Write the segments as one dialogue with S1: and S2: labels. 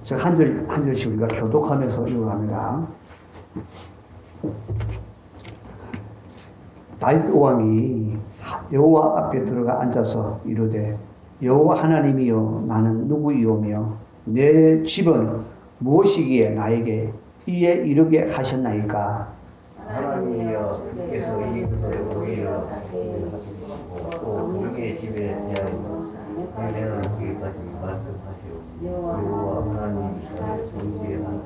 S1: 제가 한 절씩 우리가 교독하면서 읽어갑니다. 다윗 왕이 여호와 앞에 들어가 앉아서 이르되 여호와 하나님이여 나는 누구이오며 내 집은 무엇이기에 나에게 이에 이르게 하셨나이까.
S2: 하나님이여 주께서 이것을 오히려 하시고 또 우리의 집에 대하여 내는 뒤에까지 말씀하시오. 여호와 하나님이여 존귀한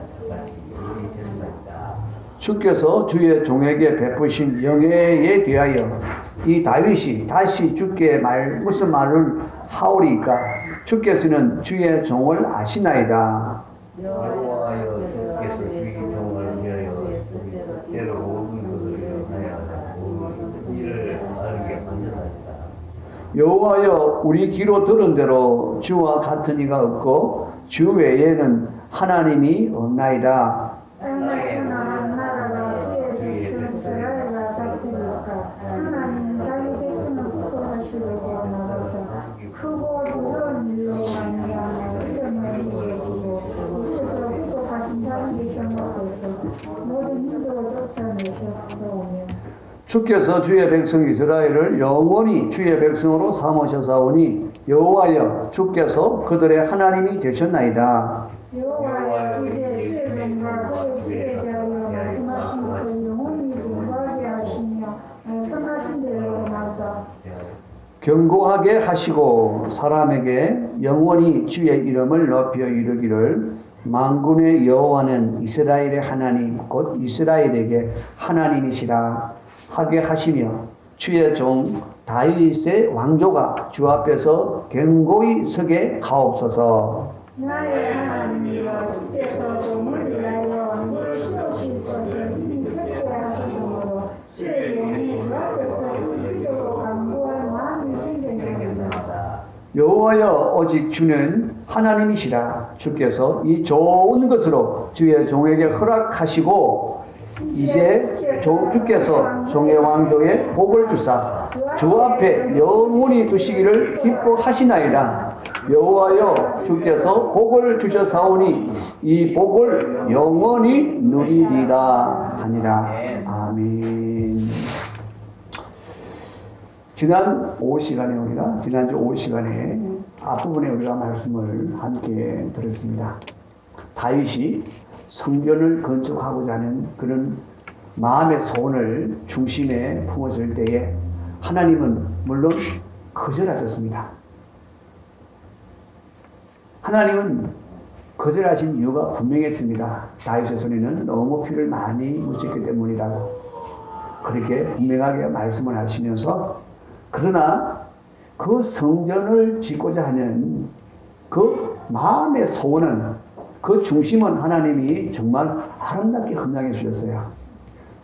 S2: 사같이 일이 되나이다.
S1: 주께서 주의 종에게 베푸신 영예에 대하여 이 다윗이 다시 주께 무슨 말을 하오리까. 주께서는 주의 종을 아시나이다.
S2: 여호와여 주께서 주의 종을 위하여 때로 모든 것을 위하여 모든 일을 알게 만드나이다.
S1: 여호와여 우리 귀로 들은 대로 주와 같은 이가 없고 주 외에는 하나님이 없나이다.
S2: 나의
S3: 나라가 주의 백성을 다스리니까 하나님 자기 백성을 구속하시려고 나가서 크고 두려운 일로 말미암아 이름을 부르시고 이에서 구속하신 자기 백성을 위해서 모든 민족을 쫓아내셨사오며
S1: 주께서 주의 백성 이스라엘을 영원히 주의 백성으로 삼으셨사오니 여호와여 주께서 그들의 하나님이 되셨나이다.
S3: 여호와여 이제 주의 종과 그의 집에 대하여 말씀하신 것을 영원히 공부하게 하시며 말씀하신 대로 나서
S1: 견고하게 하시고 사람에게 영원히 주의 이름을 높여 이르기를 만군의 여호와는 이스라엘의 하나님 곧 이스라엘에게 하나님이시라 하게 하시며 주의 종 다윗의 왕조가 주 앞에서 견고히 서게 하옵소서.
S3: 나의 하나님이여 주께서 종을 위하여 왕조를 세우실 것을 이미 듣게 하셨으므로 주의 종이 주 앞에서 이기도록 간구할 마음이 생겼나이다.
S1: 여호와여 오직 주는 하나님이시라. 주께서 이 좋은 것으로 주의 종에게 허락하시고 이제 주께서 종의 왕조에 복을 주사 주 앞에 영원히 두시기를 기뻐하시나이다. 여호와여 주께서 복을 주셔사오니 이 복을 영원히 누리리라 하니라. 아멘. 지난 오후 시간에 지난주 오후 시간에 앞부분에 우리가 말씀을 함께 들었습니다. 다윗이 성전을 건축하고자 하는 그런 마음의 소원을 중심에 품었을 때에 하나님은 물론 거절하셨습니다. 하나님은 거절하신 이유가 분명했습니다. 다윗의 손에는 너무 피를 많이 묻혔기 때문이라고 그렇게 분명하게 말씀을 하시면서 그러나 그 성전을 짓고자 하는 그 마음의 소원은 그 중심은 하나님이 정말 아름답게 헌장해 주셨어요.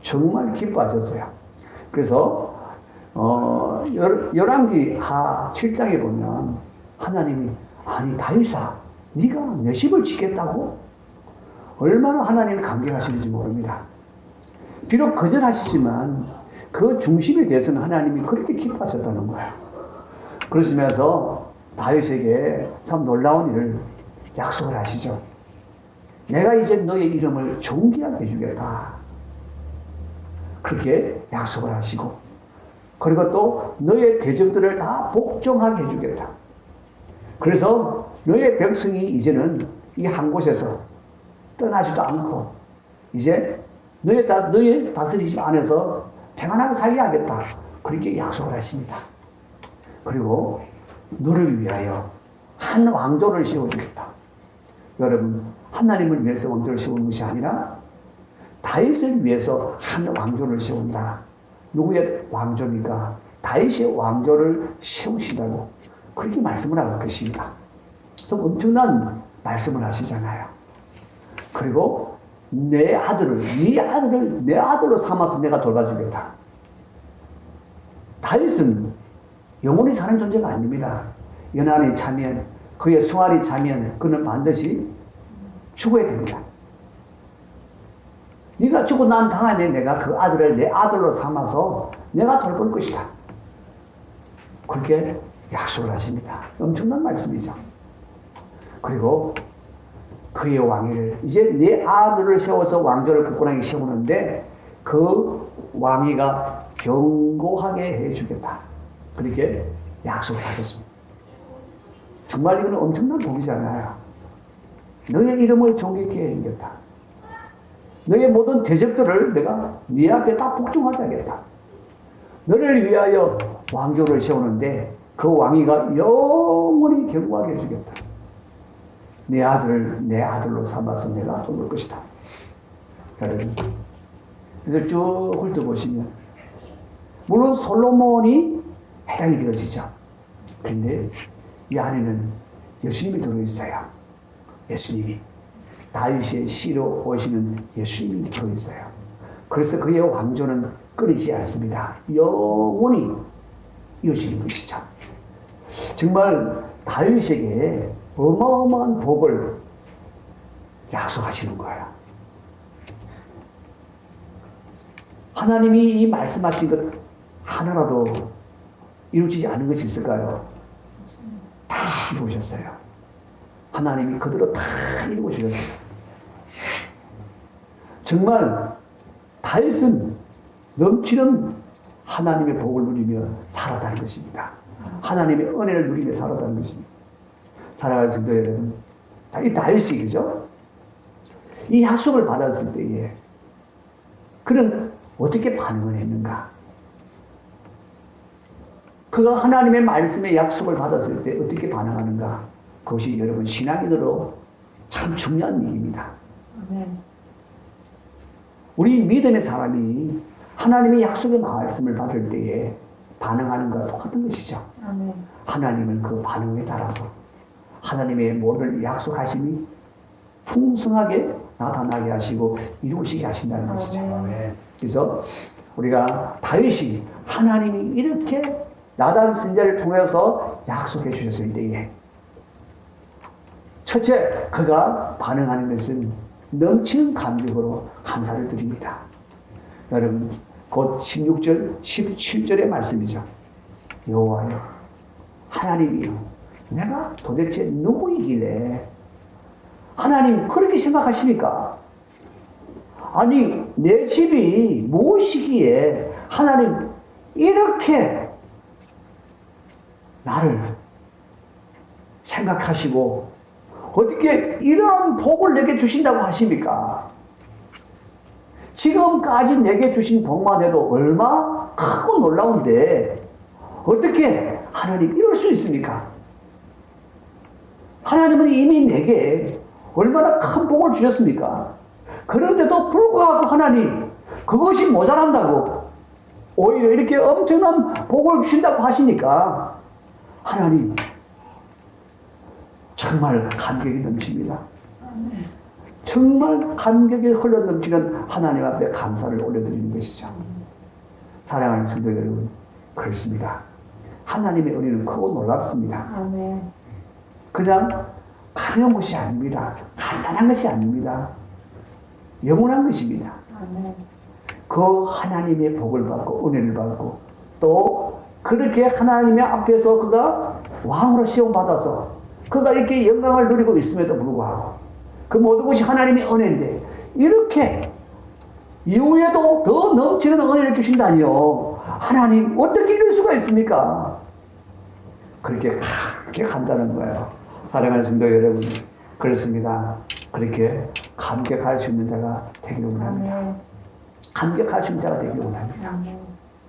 S1: 정말 기뻐하셨어요. 그래서 열왕기 하 7장에 보면 하나님이 아니 다윗아 네가 내 집을 짓겠다고? 얼마나 하나님이 감격하시는지 모릅니다. 비록 거절하시지만 그 중심에 대해서는 하나님이 그렇게 기뻐하셨다는 거예요. 그러시면서 다윗에게 참 놀라운 일을 약속을 하시죠. 내가 이제 너의 이름을 존귀하게 해주겠다. 그렇게 약속을 하시고 그리고 또 너의 대적들을 다 복종하게 해주겠다. 그래서 너의 백성이 이제는 이 한 곳에서 떠나지도 않고 이제 너의 다스리심 안에서 평안하게 살게 하겠다. 그렇게 약속을 하십니다. 그리고 너를 위하여 한 왕조를 세워주겠다. 여러분 하나님을 위해서 왕조를 세우는 것이 아니라 다윗을 위해서 한 왕조를 세운다. 누구의 왕조입니까? 다윗의 왕조를 세우시다고 그렇게 말씀을 하는 것입니다. 좀 엄청난 말씀을 하시잖아요. 그리고 내 아들을 내 아들로 삼아서 내가 돌봐주겠다. 다윗은 영원히 사는 존재가 아닙니다. 연한이 차면 그의 수알이 차면 그는 반드시 죽어야 됩니다. 네가 죽고 난 다음에 내가 그 아들을 내 아들로 삼아서 내가 돌볼 것이다. 그렇게 약속을 하십니다. 엄청난 말씀이죠. 그리고 그의 왕위를 이제 내 아들을 세워서 왕조를 굳건하게 세우는데 그 왕위가 견고하게 해주겠다. 그렇게 약속을 하셨습니다. 정말 이거는 엄청난 복이잖아요. 너의 이름을 존귀케 해주겠다. 너의 모든 대적들을 내가 네 앞에 다 복종하게 하겠다. 너를 위하여 왕조를 세우는데 그 왕위가 영원히 견고하게 해주겠다. 내 아들을 내 아들로 삼아서 내가 돕을 것이다. 여러분, 그래서 쭉 훑어보시면 물론 솔로몬이 해당이 되어지죠. 그런데 이 안에는 예수님이 들어있어요. 예수님이 다윗의 씨로 오시는 예수님이 들어있어요. 그래서 그의 왕조는 끊이지 않습니다. 영원히 이어지는 것이죠. 정말 다윗에게 어마어마한 복을 약속하시는 거예요. 하나님이 이 말씀하신 것 하나라도 이루어지지 않은 것이 있을까요? 다 이루어졌어요. 하나님이 그대로 다 이루어 주셨어요. 정말 다윗은 넘치는 하나님의 복을 누리며 살았다는 것입니다. 하나님의 은혜를 누리며 살았다는 것입니다. 사랑하는 성도 여러분, 이 다윗이 그죠? 이 약속을 받았을 때에 그는 어떻게 반응을 했는가? 그가 하나님의 말씀의 약속을 받았을 때 어떻게 반응하는가? 그것이 여러분 신앙인으로 참 중요한 일입니다. 우리 믿음의 사람이 하나님의 약속의 말씀을 받을 때에 반응하는 것과 똑같은 것이죠. 하나님은 그 반응에 따라서 하나님의 모든 약속하심이 풍성하게 나타나게 하시고 이루시게 하신다는 것이죠. 그래서 우리가 다윗이 하나님이 이렇게 나단 선지자를 통해서 약속해 주셨을 때에 첫째, 그가 반응하는 것은 넘치는 감격으로 감사를 드립니다. 여러분, 곧 16절, 17절의 말씀이죠. 여호와여, 하나님이요, 내가 도대체 누구이길래 하나님 그렇게 생각하십니까? 아니, 내 집이 무엇이기에 하나님 이렇게 나를 생각하시고 어떻게 이런 복을 내게 주신다고 하십니까? 지금까지 내게 주신 복만 해도 얼마 크고 놀라운데 어떻게 하나님 이럴 수 있습니까? 하나님은 이미 내게 얼마나 큰 복을 주셨습니까? 그런데도 불구하고 하나님 그것이 모자란다고 오히려 이렇게 엄청난 복을 주신다고 하시니까 하나님 정말 감격이 넘칩니다. 정말 감격이 흘러넘치는 하나님 앞에 감사를 올려드리는 것이죠. 사랑하는 성도 여러분, 그렇습니다. 하나님의 은혜는 크고 놀랍습니다. 그냥 가벼운 것이 아닙니다. 간단한 것이 아닙니다. 영원한 것입니다. 그 하나님의 복을 받고 은혜를 받고 또 그렇게 하나님의 앞에서 그가 왕으로 시험받아서 그가 이렇게 영광을 누리고 있음에도 불구하고 그 모든 것이 하나님의 은혜인데 이렇게 이후에도 더 넘치는 은혜를 주신다니요. 하나님 어떻게 이럴 수가 있습니까? 그렇게 감격한다는 거예요. 사랑하는 성도 여러분, 그렇습니다. 그렇게 감격할 수 있는 자가 되기를 원합니다. 감격할 수 있는 자가 되기를 원합니다.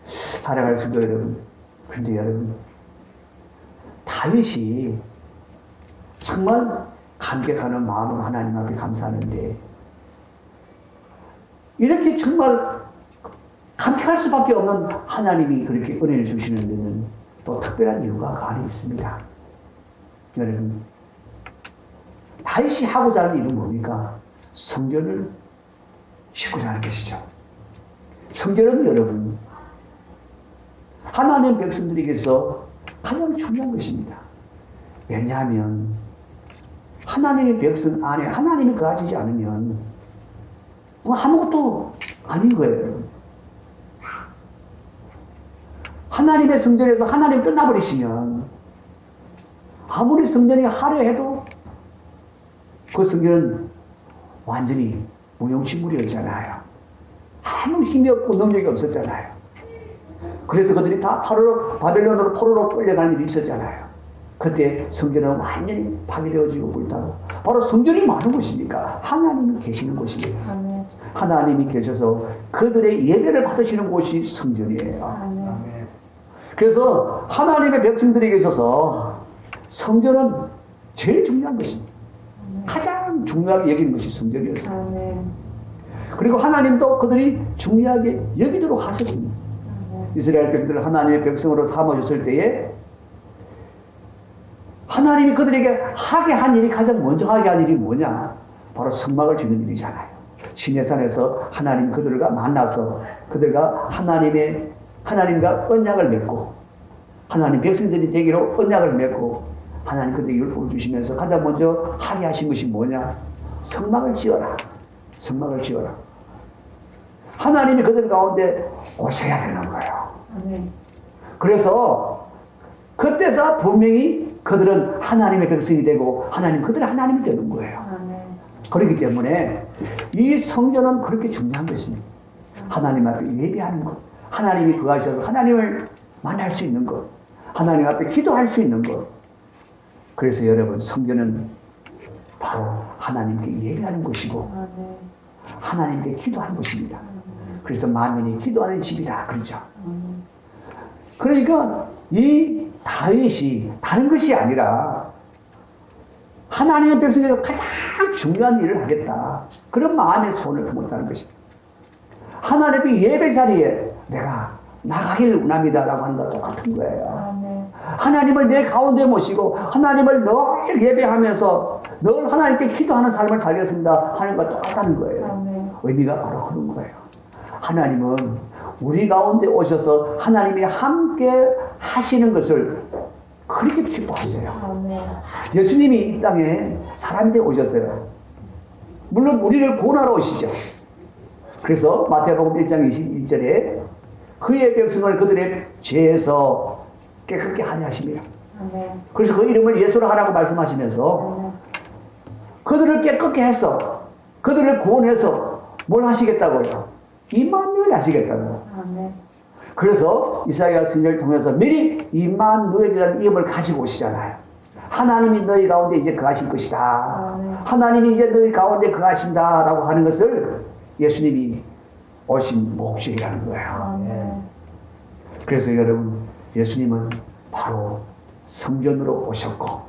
S1: 사랑하는 성도 여러분, 그런데 여러분, 다윗이 정말 감격하는 마음으로 하나님 앞에 감사하는데 이렇게 정말 감격할 수밖에 없는 하나님이 그렇게 은혜를 주시는 데는 또 특별한 이유가 그 안에 있습니다. 여러분, 다윗이 하고자 하는 일은 뭡니까? 성전을 짓고자 하는 것이죠. 성전은 여러분, 하나님 백성들에게서 가장 중요한 것입니다. 왜냐하면 하나님의 백성 안에 하나님이 거하지 않으면 아무것도 아닌 거예요. 하나님의 성전에서 하나님 떠나버리시면 아무리 성전이 하려 해도 그 성전은 완전히 무용지물이었잖아요. 아무 힘이 없고 능력이 없었잖아요. 그래서 그들이 다 바벨론으로 포로로 끌려가는 일이 있었잖아요. 그때 성전은 완전히 파괴되어지고 불타고, 바로 성전이 많은 곳이니까 하나님이 계시는 곳이에요.
S3: 아멘.
S1: 하나님이 계셔서 그들의 예배를 받으시는 곳이 성전이에요.
S3: 아멘.
S1: 그래서 하나님의 백성들이 계셔서 성전은 제일 중요한 것입니다. 가장 중요하게 여기는 것이 성전이었어요.
S3: 아멘.
S1: 그리고 하나님도 그들이 중요하게 여기도록 하셨습니다. 이스라엘 백성들을 하나님의 백성으로 삼아줬을 때에 하나님이 그들에게 하게 한 일이, 가장 먼저 하게 한 일이 뭐냐? 바로 성막을 짓는 일이잖아요. 시내산에서 하나님 그들과 만나서 그들과 하나님과 언약을 맺고, 하나님 백성들이 되기로 언약을 맺고, 하나님 그들에게 율법을 주시면서 가장 먼저 하게 하신 것이 뭐냐? 성막을 지어라. 성막을 지어라. 하나님이 그들 가운데 오셔야 되는 거예요.
S3: 아멘.
S1: 그래서 그때서 분명히 그들은 하나님의 백성이 되고 그들은 하나님이 되는 거예요.
S3: 아멘.
S1: 그렇기 때문에 이 성전은 그렇게 중요한 것입니다. 하나님 앞에 예배하는 것, 하나님이 거하셔서 하나님을 만날 수 있는 것, 하나님 앞에 기도할 수 있는 것. 그래서 여러분, 성전은 바로 하나님께 예배하는 곳이고
S3: 아멘.
S1: 하나님께 기도하는 곳입니다. 그래서 만민이 기도하는 집이다 그러죠. 그러니까 이 다윗이 다른 것이 아니라 하나님의 백성에서 가장 중요한 일을 하겠다, 그런 마음의 소원을 품었다는 것입니다. 하나님의 예배 자리에 내가 나가길 원합니다라고 하는 것과 똑같은 거예요.
S3: 아멘.
S1: 하나님을 내 가운데 모시고 하나님을 늘 예배하면서 늘 하나님께 기도하는 삶을 살겠습니다 하는 것과 똑같다는 거예요.
S3: 아멘.
S1: 의미가 바로 그런 거예요. 하나님은 우리 가운데 오셔서 하나님이 함께 하시는 것을 그렇게 기뻐하세요.
S3: 아멘.
S1: 예수님이 이 땅에 사람이 되어 오셨어요. 물론 우리를 구원하러 오시죠. 그래서 마태복음 1장 21절에 그의 백성을 그들의 죄에서 깨끗게 하게 하십니다.
S3: 아멘.
S1: 그래서 그 이름을 예수로 하라고 말씀하시면서
S3: 아멘.
S1: 그들을 깨끗게 해서 그들을 구원해서 뭘 하시겠다고요? 임마누엘 하시겠다고.
S3: 아멘.
S1: 그래서 이사야 선지자를 통해서 미리 임마누엘이라는 이름을 가지고 오시잖아요. 하나님이 너희 가운데 이제 거하실 것이다.
S3: 아멘.
S1: 하나님이 이제 너희 가운데 거하신다라고 하는 것을 예수님이 오신 목적이라는 거예요.
S3: 아멘.
S1: 그래서 여러분, 예수님은 바로 성전으로 오셨고,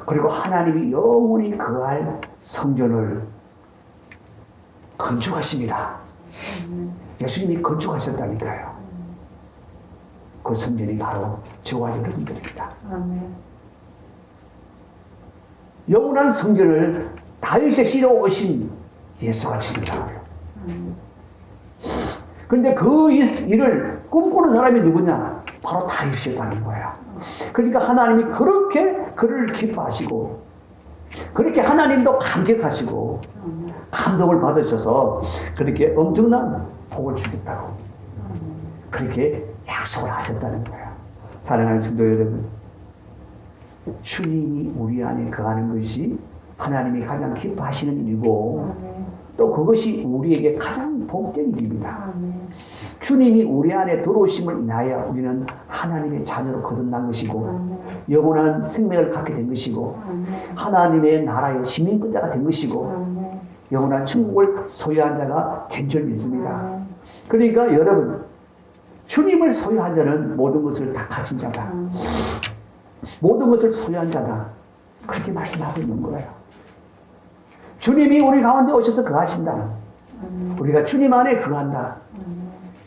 S1: 그리고 하나님이 영원히 거할 성전을 건축하십니다. 예수님이 건축하셨다니까요. 그 성전이 바로 저와 여러분들입니다.
S3: 아멘.
S1: 영원한 성전을 다윗의 씨로 오신 예수가 지른다고요. 그런데 그 일을 꿈꾸는 사람이 누구냐? 바로 다윗이었다는 거야. 그러니까 하나님이 그렇게 그를 기뻐하시고, 그렇게 하나님도 감격하시고 감동을 받으셔서 그렇게 엄청난 복을 주겠다고 그렇게 약속을 하셨다는 거야. 사랑하는 성도 여러분, 주님이 우리 안에 거하는 것이 하나님이 가장 기뻐하시는 일이고, 또 그것이 우리에게 가장 복된 일입니다. 주님이 우리 안에 들어오심을 인하여 우리는 하나님의 자녀로 거듭난 것이고, 영원한 생명을 갖게 된 것이고, 하나님의 나라의 시민권자가 된 것이고, 영원한 천국을 소유한 자가 된 줄 믿습니다. 그러니까 여러분, 주님을 소유한 자는 모든 것을 다 가진 자다. 모든 것을 소유한 자다. 그렇게 말씀하고 있는 거예요. 주님이 우리 가운데 오셔서 거하신다. 우리가 주님 안에 거한다.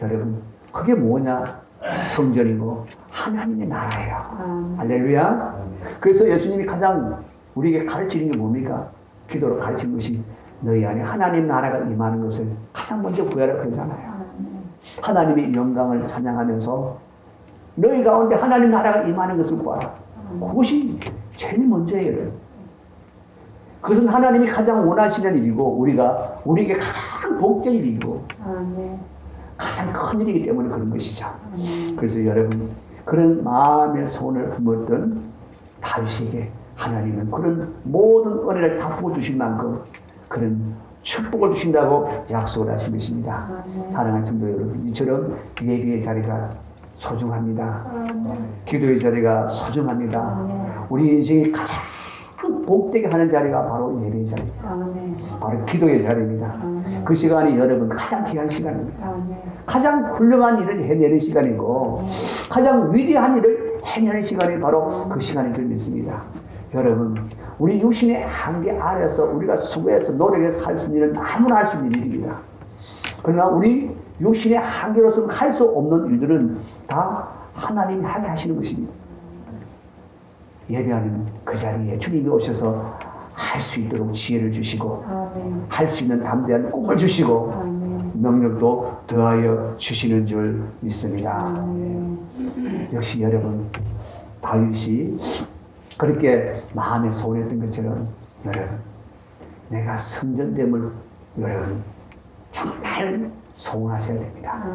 S1: 여러분, 그게 뭐냐? 성전이고 하나님의 나라예요. 할렐루야. 그래서 예수님이 가장 우리에게 가르치는 게 뭡니까? 기도로 가르친 것이 너희 안에 하나님 나라가 임하는 것을 가장 먼저 구하라 그러잖아요. 하나님의 영광을 찬양하면서 너희 가운데 하나님 나라가 임하는 것을 구하라. 그것이 제일 먼저예요. 그것은 하나님이 가장 원하시는 일이고, 우리에게 가장 복된 일이고, 가장 큰 일이기 때문에 그런 것이죠. 그래서 여러분, 그런 마음의 소원을 품었던 다윗에게 하나님은 그런 모든 은혜를 다 부어주실 만큼 그런 축복을 주신다고 약속을 하신 것입니다. 사랑하는 성도 여러분, 이처럼 예배의 자리가 소중합니다. 기도의 자리가 소중합니다. 우리 인생이 가장 복되게 하는 자리가 바로 예배의 자리입니다. 바로 기도의 자리입니다. 그 시간이 여러분 가장 귀한 시간입니다. 가장 훌륭한 일을 해내는 시간이고 가장 위대한 일을 해내는 시간이 바로 그 시간인 줄 믿습니다. 여러분, 우리 육신의 한계 아래서 우리가 수고해서 노력해서 할 수 있는 일은 아무나 할 수 있는 일입니다. 그러나 우리 육신의 한계로서는 할 수 없는 일들은 다 하나님이 하게 하시는 것입니다. 예배하는 그 자리에 주님이 오셔서 할 수 있도록 지혜를 주시고 할 수 있는 담대한 꿈을 주시고 능력도 더하여 주시는 줄 믿습니다. 역시 여러분, 다윗이 그렇게 마음에 소원했던 것처럼 여러분, 내가 성전됨을 여러분 정말 소원하셔야 됩니다.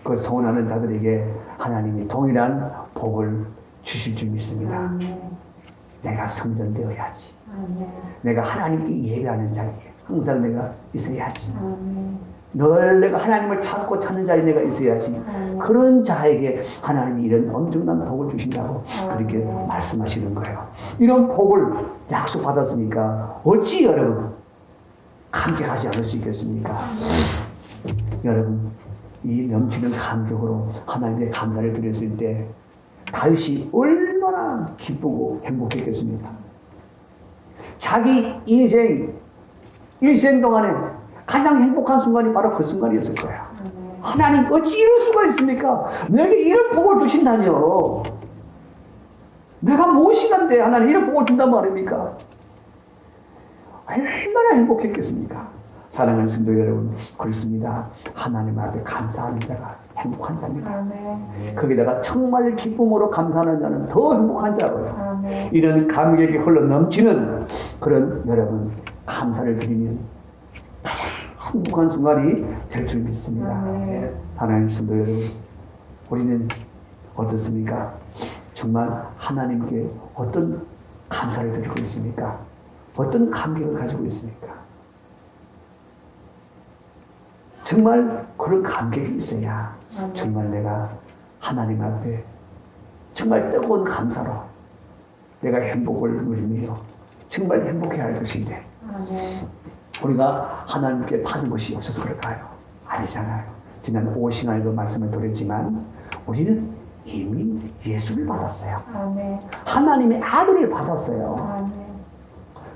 S1: 그 소원하는 자들에게 하나님이 동일한 복을 주실 줄 믿습니다. 내가 성전되어야지. 내가 하나님께 예배하는 자리에 항상 내가 있어야지. 늘 내가 하나님을 찾고 찾는 자리에 내가 있어야지. 그런 자에게 하나님이 이런 엄청난 복을 주신다고 그렇게 말씀하시는 거예요. 이런 복을 약속받았으니까 어찌 여러분 감격하지 않을 수 있겠습니까? 여러분, 이 넘치는 감격으로 하나님께 감사를 드렸을 때 다윗이 얼마나 기쁘고 행복했겠습니까? 자기 일생 동안에 가장 행복한 순간이 바로 그 순간이었을 거예요. 하나님 어찌 이럴 수가 있습니까? 내게 이런 복을 주신다뇨. 내가 무엇이간데 하나님 이런 복을 준단 말입니까? 얼마나 행복했겠습니까? 사랑하는 성도 여러분, 그렇습니다. 하나님 앞에 감사하는 자가 행복한 자입니다. 거기다가 정말 기쁨으로 감사하는 자는 더 행복한 자고요. 이런 감격이 흘러 넘치는 그런 여러분 감사를 드리면 가장 행복한 순간이 될 줄 믿습니다. 하나님 성도 여러분, 우리는 어떻습니까? 정말 하나님께 어떤 감사를 드리고 있습니까? 어떤 감격을 가지고 있습니까? 정말 그런 감격이 있어야 정말 내가 하나님 앞에 정말 뜨거운 감사로 내가 행복을 누리며 정말 행복해야 할 것인데 우리가 하나님께 받은 것이 없어서 그럴까요? 아니잖아요. 지난 5시간에도 말씀을 드렸지만 우리는 이미 예수를 받았어요. 하나님의 아들을 받았어요.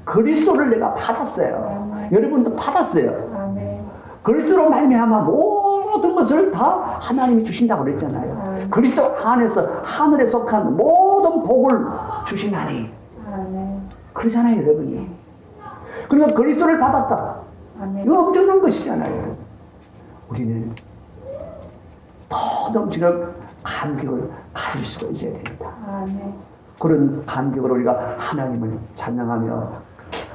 S1: 그리스도를 내가 받았어요. 여러분도 받았어요. 그리스도로 말미암아 모든 것을 다 하나님이 주신다고 그랬잖아요. 그리스도 안에서 하늘에 속한 모든 복을 주시나니. 그러잖아요, 여러분이. 그러니까 그리스도를 받았다. 이거 엄청난 것이잖아요. 우리는 더 넘치는 감격을 가질 수가 있어야 됩니다. 그런 감격으로 우리가 하나님을 찬양하며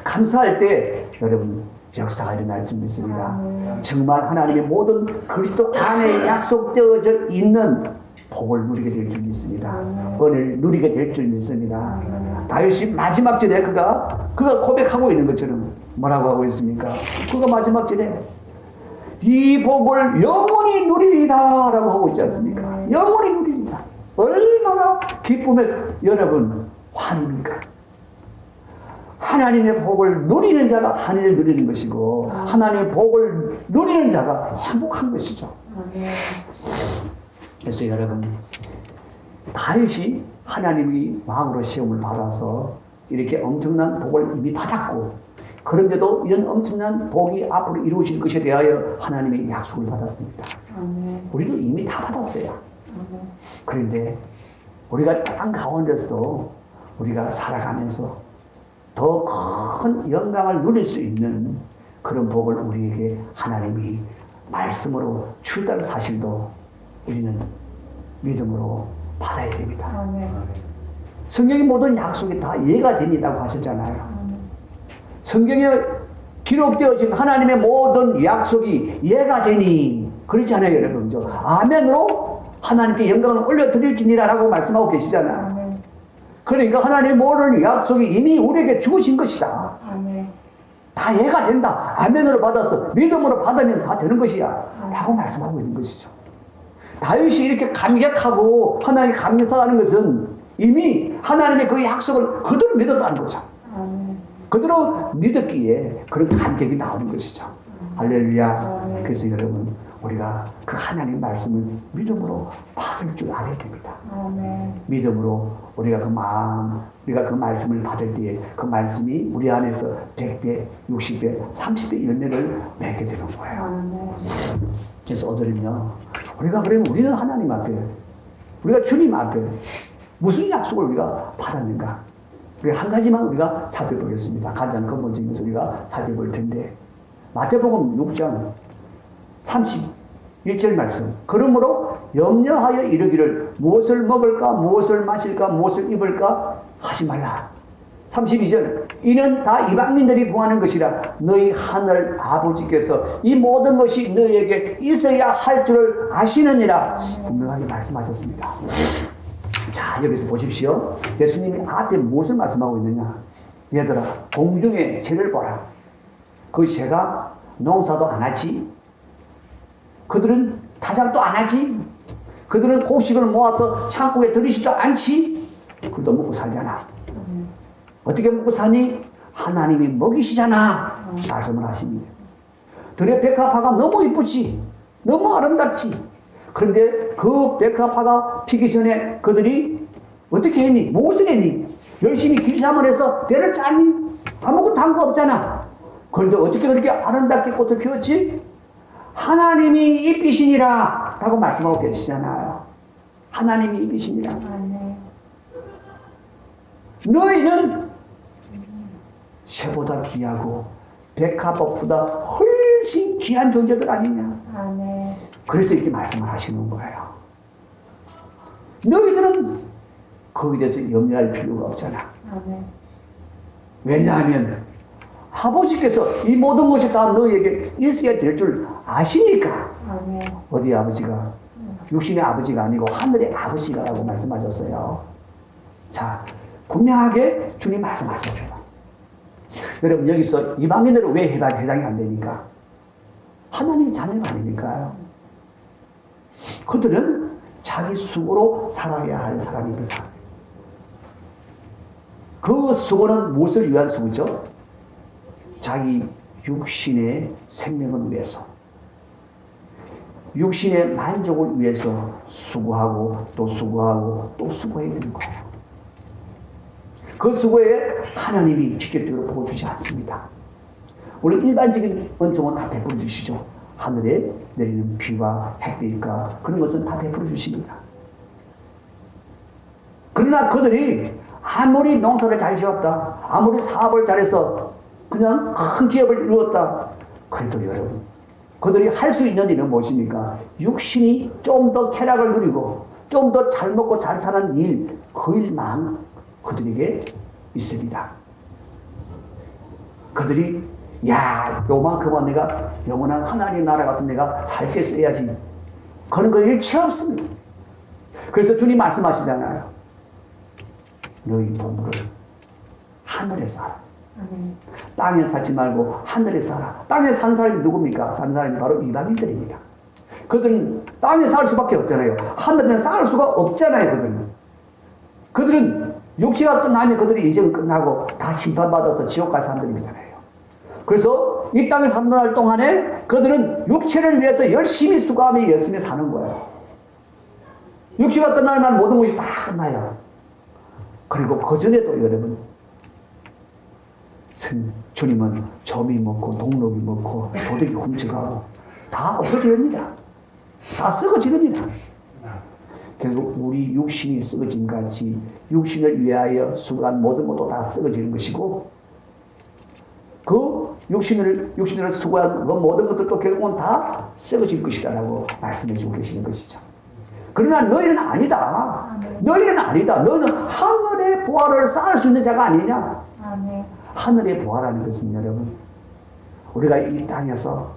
S1: 감사할 때 여러분 역사가 일어날 줄 믿습니다. 정말 하나님의 모든 그리스도 안에 약속되어져 있는 복을 누리게 될 줄 믿습니다. 은혜를 누리게 될 줄 믿습니다. 다윗이 마지막 절에 그가 고백하고 있는 것처럼 뭐라고 하고 있습니까? 그가 마지막 절에 이 복을 영원히 누리리다 라고 하고 있지 않습니까? 영원히 누리리다. 얼마나 기쁨에서 여러분 환희입니까? 하나님의 복을 누리는 자가 하늘을 누리는 것이고 하나님의 복을 누리는 자가 행복한 것이죠. 그래서 여러분, 다윗이 하나님이 왕으로 시험을 받아서 이렇게 엄청난 복을 이미 받았고 그런데도 이런 엄청난 복이 앞으로 이루어질 것에 대하여 하나님의 약속을 받았습니다. 우리도 이미 다 받았어요. 그런데 우리가 땅 가운데서도 우리가 살아가면서 더 큰 영광을 누릴 수 있는 그런 복을 우리에게 하나님이 말씀으로 주다는 사실도 우리는 믿음으로 받아야 됩니다. 성경의 모든 약속이 다 예가 되니라고 하셨잖아요. 성경에 기록되어진 하나님의 모든 약속이 예가 되니 그렇잖아요, 여러분. 아멘으로 하나님께 영광을 올려드릴지니라라고 말씀하고 계시잖아요. 그러니까 하나님 모든 약속이 이미 우리에게 주어진 것이다.
S3: 아멘.
S1: 다 이해가 된다. 아멘으로 받아서 믿음으로 받으면 다 되는 것이야. 라고 말씀하고 있는 것이죠. 다윗이 이렇게 감격하고 하나님 감격하는 것은 이미 하나님의 그 약속을 그대로 믿었다는 거죠.
S3: 아멘.
S1: 그대로 믿었기에 그런 감격이 나오는 것이죠. 할렐루야. 그래서 여러분, 우리가 그 하나님 말씀을 믿음으로 받을 줄 알아야 됩니다.
S3: 아멘.
S1: 믿음으로 우리가 우리가 그 말씀을 받을 때에 그 말씀이 우리 안에서 100배, 60배, 30배 열매를 맺게 되는 거예요.
S3: 아멘.
S1: 그래서 오늘은요, 우리는 하나님 앞에, 우리가 주님 앞에 무슨 약속을 우리가 받았는가? 우리 한 가지만 우리가 살펴보겠습니다. 가장 근본적인 것을 우리가 살펴볼 텐데, 마태복음 6장 31절 말씀. 그러므로 염려하여 이르기를 무엇을 먹을까, 무엇을 마실까, 무엇을 입을까 하지 말라. 32절. 이는 다 이방인들이 구하는 것이라 너희 하늘 아버지께서 이 모든 것이 너희에게 있어야 할 줄을 아시느니라. 분명하게 말씀하셨습니다. 자, 여기서 보십시오. 예수님이 앞에 무엇을 말씀하고 있느냐. 얘들아, 공중의 새를 보라. 그 새가 농사도 안 하지. 그들은 타작도 안 하지. 그들은 곡식을 모아서 창고에 들이지도 않지. 그도 먹고 살잖아. 어떻게 먹고 사니? 하나님이 먹이시잖아. 말씀을 하십니다. 들의 백합화가 너무 이쁘지. 너무 아름답지. 그런데 그 백합화가 피기 전에 그들이 어떻게 했니? 무엇을 했니? 열심히 길쌈을 해서 배를 짰니? 아무것도 한 거 없잖아. 그런데 어떻게 그렇게 아름답게 꽃을 피웠지? 하나님이 입히시니라 라고 말씀하고 계시잖아요. 하나님이 입히시니라.
S3: 아멘.
S1: 너희는 새보다 귀하고 백합보다 훨씬 귀한 존재들 아니냐.
S3: 아멘.
S1: 그래서 이렇게 말씀을 하시는 거예요. 너희들은 거기에 대해서 염려할 필요가 없잖아.
S3: 아멘.
S1: 왜냐하면 아버지께서 이 모든 것이 다 너희에게 있어야 될 줄 아시니까.
S3: 아멘.
S1: 어디 아버지가? 육신의 아버지가 아니고 하늘의 아버지가라고 말씀하셨어요. 자, 분명하게 주님 말씀하셨어요. 여러분, 여기서 이방인들은 왜 해당이 안 되니까? 하나님의 자녀가 아니니까요. 그들은 자기 수고로 살아야 할 사람입니다. 그 수고는 무엇을 위한 수고죠? 자기 육신의 생명을 위해서, 육신의 만족을 위해서 수고하고 또 수고하고 또 수고해야 되는 거예요. 그 수고에 하나님이 직접적으로 복을 주지 않습니다. 우리 일반적인 은총은 다 베풀어 주시죠. 하늘에 내리는 비와 햇빛과 그런 것은 다 베풀어 주십니다. 그러나 그들이 아무리 농사를 잘 지었다, 아무리 사업을 잘해서 그냥 큰 기업을 이루었다, 그래도 여러분, 그들이 할 수 있는 일은 무엇입니까? 육신이 좀 더 쾌락을 누리고 좀 더 잘 먹고 잘 사는 일, 그 일만 그들에게 있습니다. 그들이 야, 요만큼은 내가 영원한 하나님 나라 같은 내가 살 때 써야지. 그런 거 일치 없습니다. 그래서 주님 말씀하시잖아요. 너희 보물을 하늘에 쌓아. 땅에 살지 말고 하늘에 살아. 땅에 사는 사람이 누굽니까? 사는 사람이 바로 이방인들입니다. 그들은 땅에 살 수밖에 없잖아요. 하늘에 살 수가 없잖아요. 그들은 육시가 끝나면 그들이 이제는 끝나고 다 심판받아서 지옥 갈 사람들이잖아요. 그래서 이 땅에 사는 날 동안에 그들은 육체를 위해서 열심히 수고하며 열심히 사는 거예요. 육시가 끝나는 날 모든 것이 다 끝나요. 그리고 그 전에도 여러분, 주님은 점이 먹고 동록이 먹고 도둑이 훔쳐가고 다 없어지느니라. 다 썩어지느니라. 결국 우리 육신이 썩어진 같이 육신을 위하여 수고한 모든 것도 다 썩어지는 것이고, 그 육신을 수고한 그 모든 것들도 결국은 다 썩어질 것이다라고 말씀해 주고 계시는 것이죠. 그러나 너희는 아니다. 너희는 아니다. 너는 하늘의 보화를 쌓을 수 있는 자가 아니냐.
S3: 아멘.
S1: 하늘의 보화라는 것은 여러분, 우리가 이 땅에서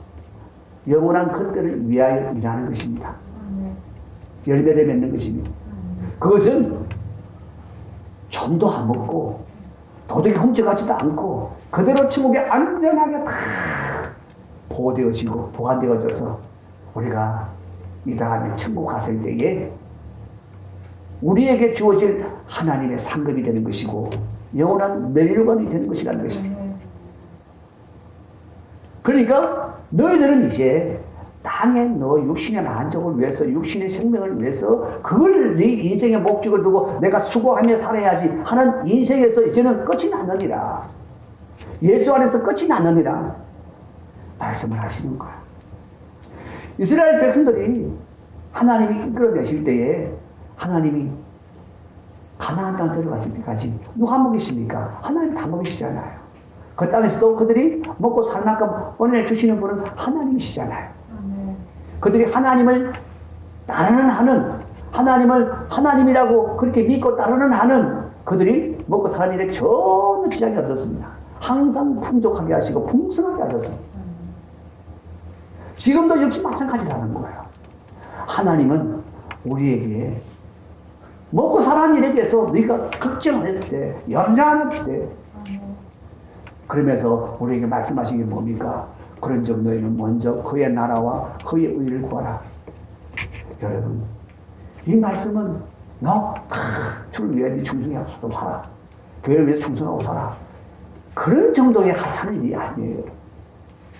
S1: 영원한 그때를 위하여 일하는 것입니다. 열매를 맺는 것입니다. 그것은 점도 안 먹고 도둑이 훔쳐가지도 않고 그대로 천국에 안전하게 다 보호되어지고 보관되어져서 우리가 이 다음에 천국 갔을 때에 우리에게 주어질 하나님의 상급이 되는 것이고 영원한 멸류관이 되는 것이라는 것입니다. 그러니까 너희들은 이제 땅에 너 육신의 만족을 위해서 육신의 생명을 위해서 그걸 네 인생의 목적을 두고 내가 수고하며 살아야지 하는 인생에서 이제는 끝이 나느니라. 예수 안에서 끝이 나느니라 말씀을 하시는 거야. 이스라엘 백성들이 하나님이 이끌어내실 때에 하나님이 가나안 땅 들어갔을 때까지 누가 먹이십니까? 하나님 다 먹이시잖아요. 그 땅에서도 그들이 먹고 살 만큼 은혜를 주시는 분은 하나님이시잖아요. 그들이 하나님을 따르는 하는 하나님을 하나님이라고 그렇게 믿고 따르는 하는 그들이 먹고 사는 일에 전혀 지장이 없었습니다. 항상 풍족하게 하시고 풍성하게 하셨습니다. 지금도 역시 마찬가지라는 거예요. 하나님은 우리에게 먹고 사는 일에 대해서 너희가 걱정 안 해도 돼. 염려 안 해도 돼. 그러면서 우리에게 말씀하신 게 뭡니까? 그런즉 너희는 먼저 그의 나라와 그의 의를 구하라. 여러분, 이 말씀은 너 주를 위해 네 충성하고 살아. 교회를 위해서 충성하고 살아. 그런 정도의 하찮은 일이 아니에요.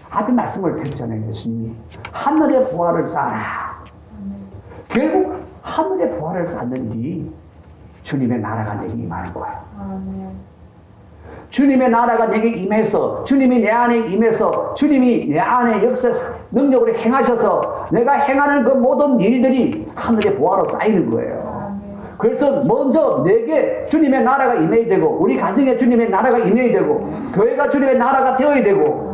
S1: 앞에 말씀을 드렸잖아요. 예수님이 하늘의 보화를 쌓아라. 결국 하늘의 보화를 쌓는 일이 주님의 나라가 내게 임하는 거예요. 주님의 나라가 내게 임해서 주님이 내 안에 임해서 주님이 내 안에 역사 능력으로 행하셔서 내가 행하는 그 모든 일들이 하늘의 보화로 쌓이는 거예요. 그래서 먼저 내게 주님의 나라가 임해야 되고 우리 가정에 주님의 나라가 임해야 되고 교회가 주님의 나라가 되어야 되고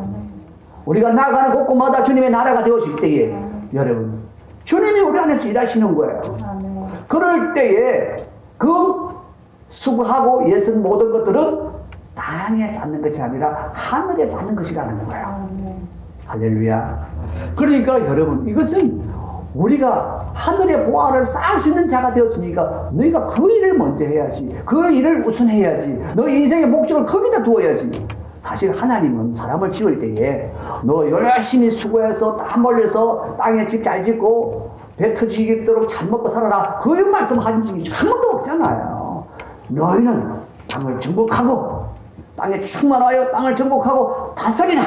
S1: 우리가 나아가는 곳곳마다 주님의 나라가 되어질 때에 여러분 주님이 우리 안에서 일하시는 거예요. 그럴 때에 그 수고하고 애쓴 모든 것들은 땅에 쌓는 것이 아니라 하늘에 쌓는 것이라는 거예요. 할렐루야. 그러니까 여러분 이것은 우리가 하늘의 보화를 쌓을 수 있는 자가 되었으니까 너희가 그 일을 먼저 해야지. 그 일을 우선해야지. 너 인생의 목적을 거기다 두어야지. 사실 하나님은 사람을 지을 때에 너 열심히 수고해서 땀 흘려서 땅에 집 잘 짓고 배 터지도록 잘 먹고 살아라. 그 말씀하신 적이 한 번도 없잖아요. 너희는 땅을 정복하고 땅에 충만하여 땅을 정복하고 다스리라.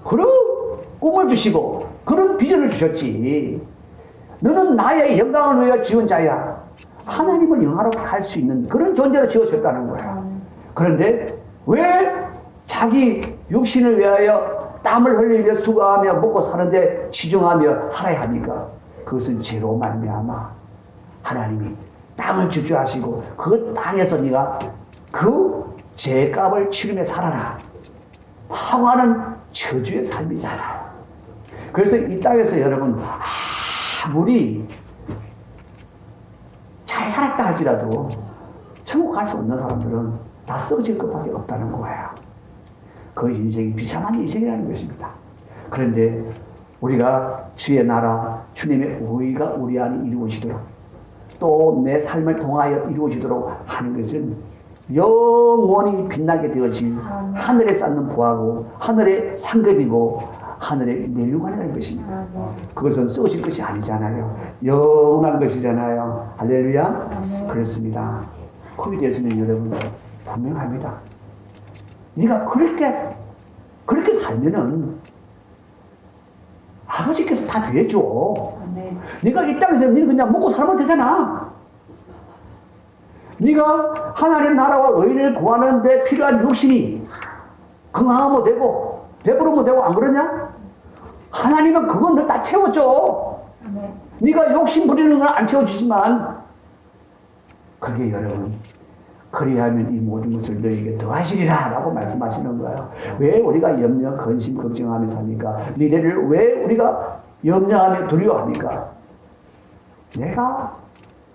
S1: 그런 꿈을 주시고 그런 비전을 주셨지. 너는 나의 영광을 위하여 지은 자야. 하나님을 영화롭게 할 수 있는 그런 존재로 지어졌다는 거야. 그런데 왜 자기 육신을 위하여 땀을 흘리며 수고하며 먹고 사는데 치중하며 살아야 합니까? 그것은 죄로 말미암아 하나님이 땅을 주주하시고 그 땅에서 네가 그 죄값을 치르며 살아라 하고 하는 저주의 삶이잖아요. 그래서 이 땅에서 여러분 아무리 잘 살았다 할지라도 천국 갈 수 없는 사람들은 다 썩어질 것밖에 없다는 거예요. 그 인생이 비참한 인생이라는 것입니다. 그런데 우리가 주의 나라 주님의 의가 우리 안에 이루어지도록 또 내 삶을 통하여 이루어지도록 하는 것은 영원히 빛나게 되어질 하늘에 쌓는 부하고 하늘의 상급이고 하늘의 멸류관이라는 것입니다. 그것은 썩어질 것이 아니잖아요. 영원한 것이잖아요. 할렐루야. 그렇습니다. 거기에 대해서는 여러분 분명합니다. 네가 그렇게 살면은 아버지께서 다 대해줘. 네가 이 땅에서 너는 그냥 먹고 살면 되잖아. 네가 하나님 나라와 의를 구하는데 필요한 욕심이 건강하면 되고 배부르면 되고 안 그러냐? 하나님은 그건 너 다 채워줘. 네가 욕심 부리는 건 안 채워주지만 그게 여러분 그리하면 이 모든 것을 너에게 더하시리라 라고 말씀하시는 거예요. 왜 우리가 염려, 근심, 걱정하며 삽니까? 미래를 왜 우리가 염려하며 두려워합니까? 내가